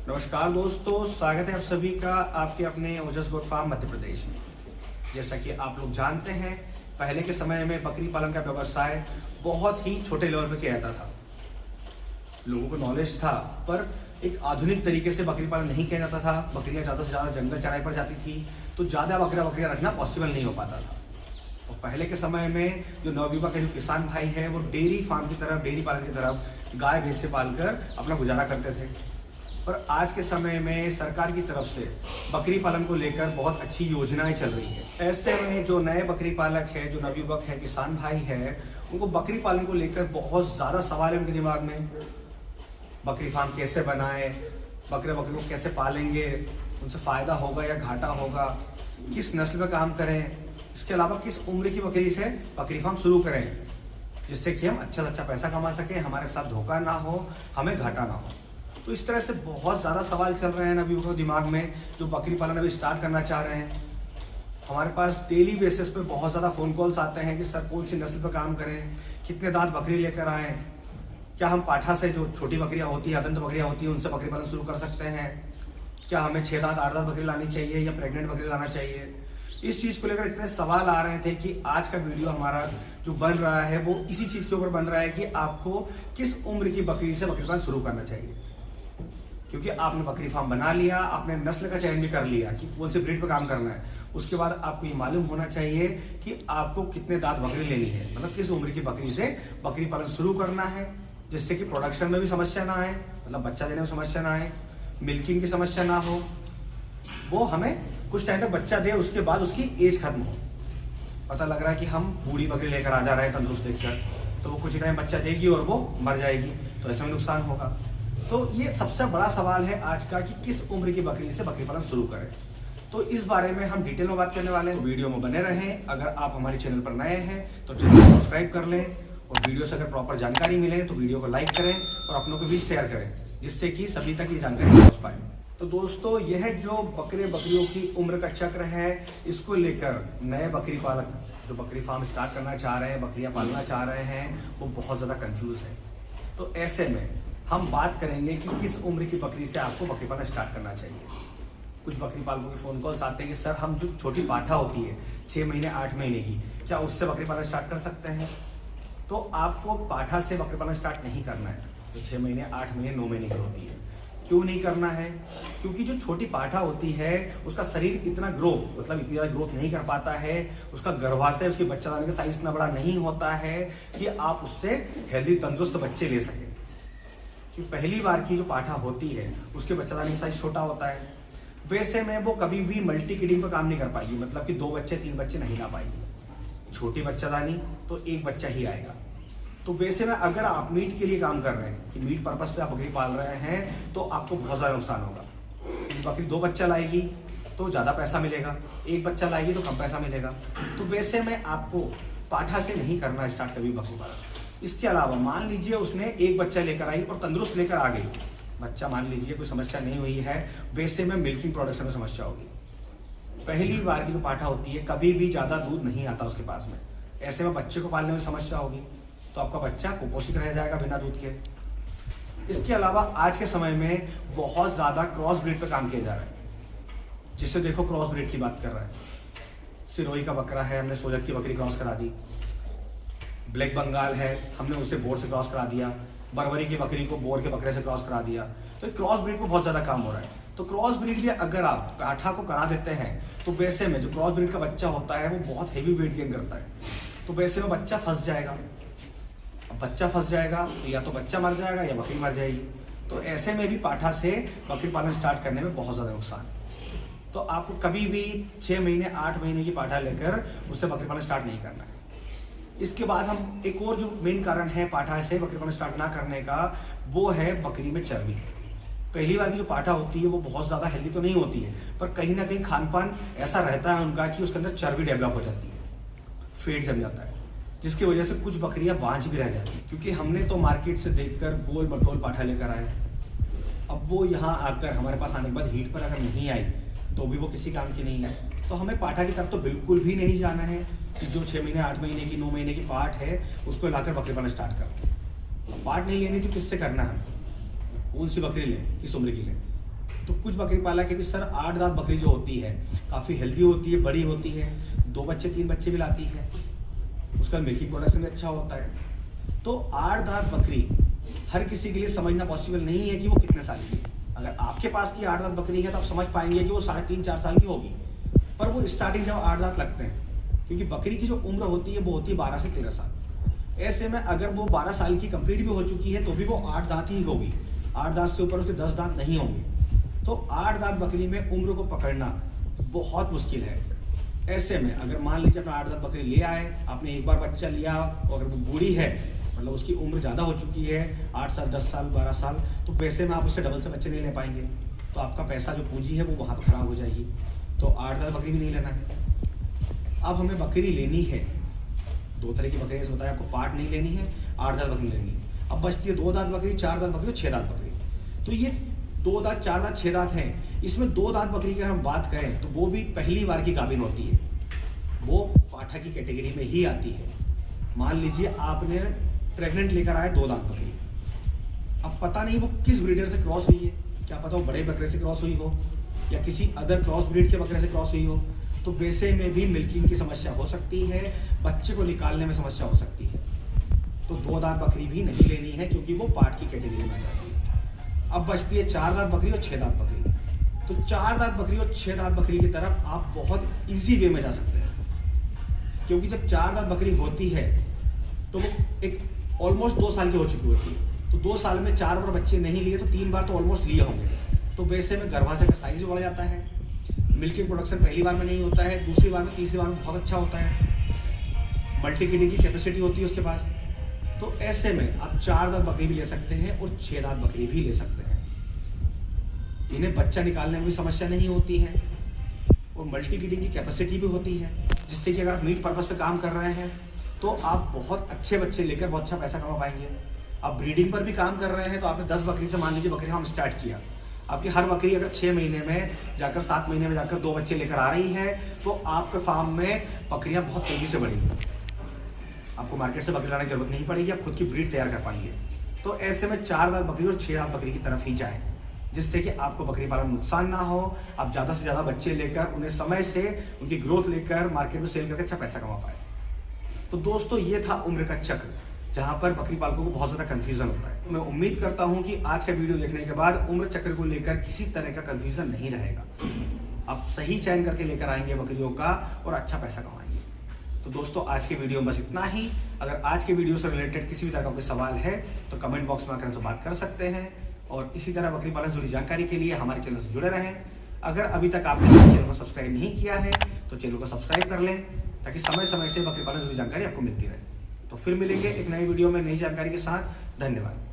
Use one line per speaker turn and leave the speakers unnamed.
नमस्कार दोस्तों, स्वागत है आप सभी का आपके अपने ओजस गोट फार्म मध्य प्रदेश में। जैसा कि आप लोग जानते हैं, पहले के समय में बकरी पालन का व्यवसाय बहुत ही छोटे लेवल पर किया जाता था। लोगों को नॉलेज था, पर एक आधुनिक तरीके से बकरी पालन नहीं किया जाता था। बकरियां ज़्यादा से ज़्यादा जंगल चराई पर जाती थी, तो ज़्यादा बकरियां रखना पॉसिबल नहीं हो पाता था। और पहले के समय में जो नवयुवक के जो किसान भाई हैं, वो डेयरी फार्म की तरफ, डेयरी पालन की तरफ गाय भैंस से पालकर अपना गुजारा करते थे। पर आज के समय में सरकार की तरफ से बकरी पालन को लेकर बहुत अच्छी योजनाएं चल रही है। ऐसे में जो नए बकरी पालक है, जो नवयुवक है, किसान भाई है, उनको बकरी पालन को लेकर बहुत ज़्यादा सवाल है उनके दिमाग में। बकरी फार्म कैसे बनाएं, बकरे को कैसे पालेंगे, उनसे फ़ायदा होगा या घाटा होगा, किस नस्ल में काम करें, इसके अलावा किस उम्र की बकरी से बकरी फार्म शुरू करें, जिससे कि हम अच्छा से अच्छा पैसा कमा सकें, हमारे साथ धोखा ना हो, हमें घाटा ना हो। तो इस तरह से बहुत ज़्यादा सवाल चल रहे हैं अभी उनके दिमाग में, जो बकरी पालन अभी स्टार्ट करना चाह रहे हैं। हमारे पास डेली बेसिस पे बहुत ज़्यादा फ़ोन कॉल्स आते हैं कि सर कौन सी नस्ल पर काम करें, कितने दांत बकरी लेकर आएँ, क्या हम पाठा से जो छोटी बकरियां होती हैं, अदंत बकरियां होती हैं, उनसे बकरी पालन शुरू कर सकते हैं, क्या हमें 6 दांत 8 दांत बकरी लानी चाहिए या प्रेग्नेंट बकरी लाना चाहिए। इस चीज़ को लेकर इतने सवाल आ रहे थे कि आज का वीडियो हमारा जो बन रहा है वो इसी चीज़ के ऊपर बन रहा है कि आपको किस उम्र की बकरी से बकरी पालन शुरू करना चाहिए। क्योंकि आपने बकरी फार्म बना लिया, आपने नस्ल का चयन भी कर लिया कि कौन से ब्रीड पर काम करना है, उसके बाद आपको ये मालूम होना चाहिए कि आपको कितने दांत बकरी लेनी है, मतलब किस उम्र की बकरी से बकरी पालन शुरू करना है, जिससे कि प्रोडक्शन में भी समस्या ना आए, मतलब बच्चा देने में समस्या ना आए, मिल्किंग की समस्या ना हो। वो हमें कुछ टाइम तक बच्चा दे, उसके बाद उसकी एज खत्म हो। पता लग रहा है कि हम बूढ़ी बकरी लेकर आ जा रहे हैं तंदुरुस्त देखकर, तो वो कुछ टाइम बच्चा देगी और वो मर जाएगी, तो ऐसे में नुकसान होगा। तो ये सबसे बड़ा सवाल है आज का कि किस उम्र की बकरी से बकरी पालन शुरू करें। तो इस बारे में हम डिटेल में बात करने वाले हैं। वीडियो में बने रहें। अगर आप हमारे चैनल पर नए हैं तो चैनल को सब्सक्राइब कर लें, और वीडियो से अगर प्रॉपर जानकारी मिले तो वीडियो को लाइक करें और अपनों को भी शेयर करें, जिससे कि सभी तक ये जानकारी पहुंच पाए। तो दोस्तों, यह जो बकरियों की उम्र का चक्र है, इसको लेकर नए बकरी पालक जो बकरी फार्म स्टार्ट करना चाह रहे हैं, बकरियां पालना चाह रहे हैं, वो बहुत ज़्यादा कंफ्यूज है। तो ऐसे में हम बात करेंगे कि किस उम्र की बकरी से आपको बकरी पालन स्टार्ट करना चाहिए। कुछ बकरी पालकों के फ़ोन कॉल्स आते हैं कि सर हम जो छोटी पाठा होती है 6 महीने 8 महीने की, क्या उससे बकरी पालन स्टार्ट कर सकते हैं। तो आपको पाठा से बकरी पालन स्टार्ट नहीं करना है जो 6 महीने 8 महीने 9 महीने की होती है। क्यों नहीं करना है? क्योंकि जो छोटी पाठा होती है उसका शरीर इतना मतलब इतनी ज़्यादा ग्रोथ नहीं कर पाता है, उसका गर्भाशय, उसके बच्चा लाने का साइज इतना बड़ा नहीं होता है कि आप उससे हेल्दी तंदुरुस्त बच्चे ले सकें। कि पहली बार की जो पाठा होती है उसके बच्चादानी का साइज छोटा होता है, वैसे में वो कभी भी मल्टी किडिंग पर काम नहीं कर पाएगी, मतलब कि 2 बच्चे 3 बच्चे नहीं ला पाएगी। छोटी बच्चादानी तो 1 बच्चा ही आएगा। तो वैसे में अगर आप मीट के लिए काम कर रहे हैं कि मीट पर्पस पे आप बकरी पाल रहे हैं, तो आपको बहुत ज़्यादा नुकसान होगा। बकरी 2 बच्चा लाएगी तो ज़्यादा पैसा मिलेगा, 1 बच्चा लाएगी तो कम पैसा मिलेगा। तो वैसे में आपको पाठा से नहीं करना स्टार्ट कभी बकरी पालन। इसके अलावा मान लीजिए उसने 1 बच्चा लेकर आई और तंदुरुस्त लेकर आ गई, बच्चा मान लीजिए कोई समस्या नहीं हुई है, वैसे में मिल्किंग प्रोडक्शन में समस्या होगी। पहली बार की जो पाठा होती है कभी भी ज़्यादा दूध नहीं आता उसके पास में, ऐसे में बच्चे को पालने में समस्या होगी, तो आपका बच्चा कुपोषित रह जाएगा बिना दूध के। इसके अलावा आज के समय में बहुत ज़्यादा क्रॉस ब्रीड पर काम किया जा रहा है, जिससे देखो क्रॉस ब्रीड की बात कर रहा है। सिरोही का बकरा है, हमने सोजत की बकरी क्रॉस करा दी। ब्लैक बंगाल है, हमने उसे बोर से क्रॉस करा दिया। बरबरी की बकरी को बोर के बकरे से क्रॉस करा दिया। तो क्रॉस ब्रीड पर बहुत ज़्यादा काम हो रहा है। तो क्रॉस ब्रीड भी अगर आप पाठा को करा देते हैं, तो वैसे में जो क्रॉस ब्रीड का बच्चा होता है वो बहुत हेवी वेट गेन करता है, तो वैसे में बच्चा फंस जाएगा। अब बच्चा फंस जाएगा तो या तो बच्चा मर जाएगा या बकरी मर जाएगी। तो ऐसे में भी पाठा से बकरी पालन स्टार्ट करने में बहुत ज़्यादा नुकसान है। तो आपको कभी भी 6 महीने 8 महीने की पाठा लेकर उससे बकरी पालन स्टार्ट नहीं करना है। इसके बाद हम एक और जो मेन कारण है पाठा से बकरी पालन स्टार्ट ना करने का, वो है बकरी में चर्बी। पहली बार की जो पाठा होती है वो बहुत ज़्यादा हेल्दी तो नहीं होती है, पर कहीं ना कहीं खान पान ऐसा रहता है उनका कि उसके अंदर चर्बी डेवलप हो जाती है, फेट जम जाता है, जिसकी वजह से कुछ बकरियां बांझ भी रह जाती हैं। क्योंकि हमने तो मार्केट से देखकर गोल मटोल पाठा लेकर आए, अब वो यहाँ आकर हमारे पास आने के बाद हीट पर अगर नहीं आई तो भी वो किसी काम की नहीं है। तो हमें पाठा की तरफ तो बिल्कुल भी नहीं जाना है कि जो 6 महीने 8 महीने की 9 महीने की पाठ है उसको लाकर बकरी पालन स्टार्ट कर। पाठ नहीं लेनी तो किससे करना है, कौन सी बकरी लें, किस उम्र की लें। तो कुछ बकरी पालक है कि सर 8 दांत बकरी जो होती है काफ़ी हेल्दी होती है, बड़ी होती है, 2 बच्चे 3 बच्चे भी लाती है, उसका मिल्किंग प्रोडक्शन भी अच्छा होता है। तो 8 दांत बकरी हर किसी के लिए समझना पॉसिबल नहीं है कि वो कितने साल की है। अगर आपके पास की 8 दांत बकरी है तो आप समझ पाएंगे कि वो 3.5-4 साल की होगी, पर वो स्टार्टिंग जब 8 दांत लगते हैं, क्योंकि बकरी की जो उम्र होती है वो होती है 12 से 13 साल। ऐसे में अगर वो 12 साल की कंप्लीट भी हो चुकी है तो भी वो 8 दांत ही होगी, 8 दांत से ऊपर उसके 10 दांत नहीं होंगे। तो 8 दांत बकरी में उम्र को पकड़ना बहुत मुश्किल है। ऐसे में अगर मान लीजिए अपना 8 दांत बकरी ले आए, आपने एक बार बच्चा लिया, और अगर वो बूढ़ी है, मतलब उसकी उम्र ज़्यादा हो चुकी है, 8 साल 10 साल 12 साल, तो पैसे में आप उससे डबल से बच्चे नहीं ले पाएंगे, तो आपका पैसा जो पूंजी है वो वहाँ पर खराब हो जाएगी। तो 8 दांत बकरी भी नहीं लेना है। अब हमें बकरी लेनी है, 2 तरह की बकरी बताया आपको, पार्ट नहीं लेनी है, 8 दांत बकरी लेनी है। अब बचती है 2 दांत बकरी, 4 दांत बकरी और 6 दांत बकरी। तो ये 2 दांत 4 दांत 6 दांत हैं। इसमें 2 दांत बकरी की अगर हम बात करें तो वो भी पहली बार की गाभिन होती है, वो पाठा की कैटेगरी में ही आती है। मान लीजिए आपने प्रेग्नेंट लेकर आए 2 दांत बकरी, अब पता नहीं वो किस ब्रीडर से क्रॉस हुई है, क्या पता वो बड़े बकरे से क्रॉस हुई हो या किसी अदर क्रॉस ब्रीड के बकरे से क्रॉस हुई हो, तो वैसे में भी मिल्किंग की समस्या हो सकती है, बच्चे को निकालने में समस्या हो सकती है। तो 2 दांत बकरी भी नहीं लेनी है क्योंकि वो पाठ की कैटेगरी में आ जाती है। अब बचती है 4 दांत बकरी और 6 दांत बकरी। तो 4 दांत बकरी और 6 दांत बकरी की तरफ आप बहुत ईजी वे में जा सकते हैं, क्योंकि जब 4 दांत बकरी होती है तो वो एक ऑलमोस्ट 2 साल की हो चुकी होती है। तो 2 साल में 4 बार बच्चे नहीं लिए तो 3 बार तो ऑलमोस्ट लिए होंगे। तो वैसे में गर्भाशय का साइज भी बढ़ जाता है, मिल्किंग प्रोडक्शन पहली बार में नहीं होता है, दूसरी बार में तीसरी बार में बहुत अच्छा होता है, मल्टी किडिंग की कैपेसिटी होती है उसके पास। तो ऐसे में आप 4 दांत बकरी भी ले सकते हैं और 6 दांत बकरी भी ले सकते हैं। इन्हें बच्चा निकालने में भी समस्या नहीं होती है और मल्टी किडिंग की कैपेसिटी भी होती है, जिससे कि अगर आप मीट पर्पस पे काम कर रहे हैं तो आप बहुत अच्छे बच्चे लेकर बहुत अच्छा पैसा कमा पाएंगे। आप ब्रीडिंग पर भी काम कर रहे हैं तो आपने 10 बकरी से मान लीजिए बकरी फार्म स्टार्ट किया, आपकी हर बकरी अगर 6 महीने में जाकर 7 महीने में जाकर 2 बच्चे लेकर आ रही है तो आपके फार्म में बकरियां बहुत तेजी से बढ़ेंगी, आपको मार्केट से बकरी लाने की जरूरत नहीं पड़ेगी, आप खुद की ब्रीड तैयार कर पाएंगे। तो ऐसे में 4 दांत बकरी और 6 दांत बकरी की तरफ ही जाएं, जिससे कि आपको बकरी पालन में नुकसान ना हो, आप ज़्यादा से ज़्यादा बच्चे लेकर उन्हें समय से उनकी ग्रोथ लेकर मार्केट में सेल करके अच्छा पैसा कमा पाए। तो दोस्तों ये था उम्र का चक्र, जहाँ पर बकरी पालकों को बहुत ज़्यादा कन्फ्यूजन होता है। मैं उम्मीद करता हूँ कि आज का वीडियो देखने के बाद उम्र चक्र को लेकर किसी तरह का कन्फ्यूजन नहीं रहेगा, आप सही चयन करके लेकर आएंगे बकरियों का और अच्छा पैसा कमाएंगे। तो दोस्तों आज के वीडियो में बस इतना ही। अगर आज के वीडियो से रिलेटेड किसी भी तरह का कोई सवाल है तो कमेंट बॉक्स में आकर हमसे बात कर सकते हैं, और इसी तरह बकरी पालन से जुड़ी जानकारी के लिए हमारे चैनल से जुड़े रहें। अगर अभी तक आपने हमारे चैनल को सब्सक्राइब नहीं किया है तो चैनल को सब्सक्राइब कर लें, ताकि समय समय से बकरी पालन से जुड़ी जानकारी आपको मिलती रहे। तो फिर मिलेंगे एक नई वीडियो में नई जानकारी के साथ। धन्यवाद।